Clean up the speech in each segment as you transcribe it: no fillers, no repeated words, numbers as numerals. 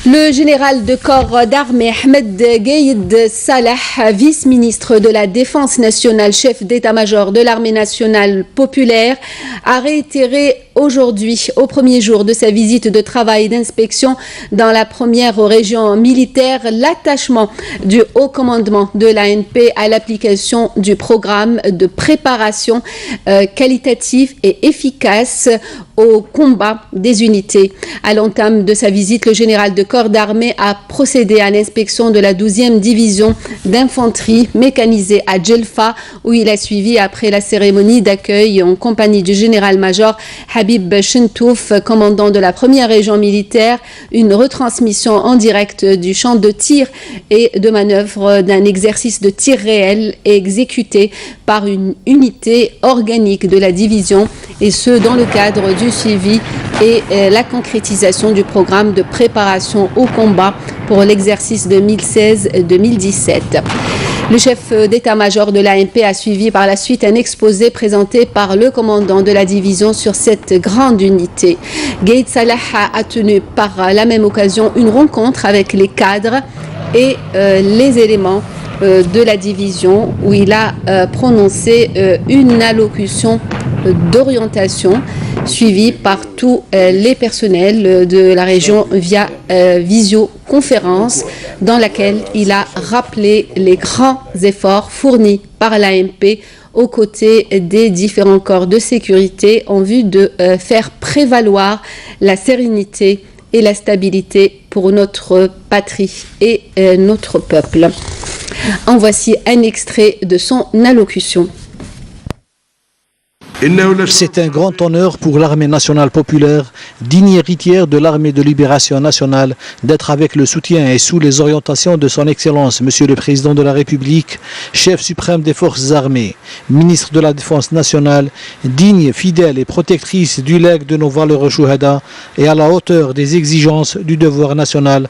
Le général de corps d'armée Ahmed Gaïd Salah, vice-ministre de la Défense nationale, chef d'état-major de l'armée nationale populaire, a réitéré aujourd'hui, au premier jour de sa visite de travail et d'inspection dans la première région militaire, l'attachement du haut commandement de l'ANP à l'application du programme de préparation qualitative et efficace au combat des unités. À l'entame de sa visite, le général de corps d'armée a procédé à l'inspection de la 12e division d'infanterie mécanisée à Djelfa, où il a suivi après la cérémonie d'accueil en compagnie du général-major Habib Chentouf, commandant de la première région militaire, une retransmission en direct du champ de tir et de manœuvre d'un exercice de tir réel exécuté par une unité organique de la division, et ce dans le cadre du suivi et la concrétisation du programme de préparation au combat pour l'exercice 2016-2017. Le chef d'état-major de l'ANP a suivi par la suite un exposé présenté par le commandant de la division sur cette grande unité. Gaïd Salah a tenu par la même occasion une rencontre avec les cadres et les éléments de la division, où il a prononcé une allocution d'orientation suivie par tous les personnels de la région via visioconférence, dans laquelle il a rappelé les grands efforts fournis par l'ANP aux côtés des différents corps de sécurité en vue de faire prévaloir la sérénité et la stabilité pour notre patrie et notre peuple. En voici un extrait de son allocution. C'est un grand honneur pour l'armée nationale populaire, digne héritière de l'armée de libération nationale, d'être avec le soutien et sous les orientations de son Excellence, Monsieur le Président de la République, chef suprême des forces armées, ministre de la Défense nationale, digne, fidèle et protectrice du legs de nos valeureux chouhada et à la hauteur des exigences du devoir national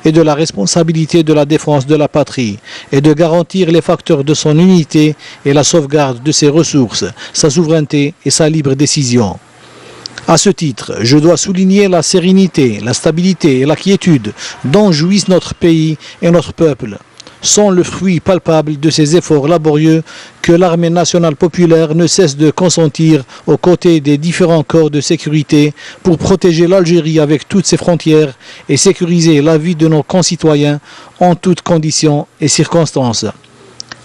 et de la responsabilité de la défense de la patrie, et de garantir les facteurs de son unité et la sauvegarde de ses ressources, sa souveraineté et sa libre décision. À ce titre, je dois souligner la sérénité, la stabilité et la quiétude dont jouissent notre pays et notre peuple, sont le fruit palpable de ces efforts laborieux que l'armée nationale populaire ne cesse de consentir aux côtés des différents corps de sécurité pour protéger l'Algérie avec toutes ses frontières et sécuriser la vie de nos concitoyens en toutes conditions et circonstances.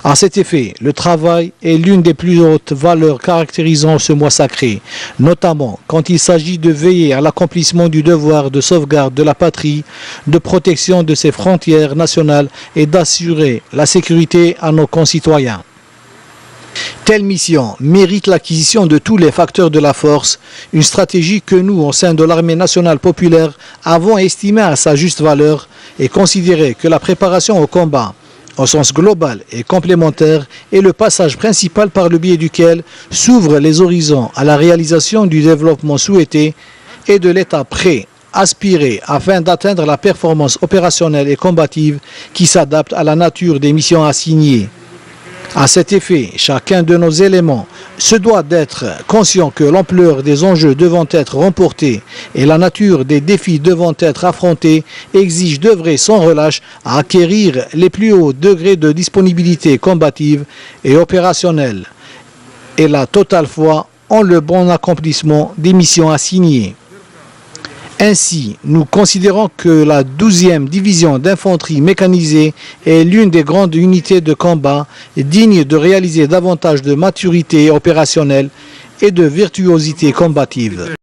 À cet effet, le travail est l'une des plus hautes valeurs caractérisant ce mois sacré, notamment quand il s'agit de veiller à l'accomplissement du devoir de sauvegarde de la patrie, de protection de ses frontières nationales et d'assurer la sécurité à nos concitoyens. Telle mission mérite l'acquisition de tous les facteurs de la force, une stratégie que nous, au sein de l'armée nationale populaire, avons estimée à sa juste valeur et considéré que la préparation au combat, au sens global et complémentaire, est le passage principal par le biais duquel s'ouvrent les horizons à la réalisation du développement souhaité et de l'état prêt, aspiré afin d'atteindre la performance opérationnelle et combative qui s'adapte à la nature des missions assignées. À cet effet, chacun de nos éléments se doit d'être conscient que l'ampleur des enjeux devant être remportés et la nature des défis devant être affrontés exige d'œuvrer sans relâche à acquérir les plus hauts degrés de disponibilité combative et opérationnelle et la totale foi en le bon accomplissement des missions assignées. Ainsi, nous considérons que la 12e division d'infanterie mécanisée est l'une des grandes unités de combat digne de réaliser davantage de maturité opérationnelle et de virtuosité combative.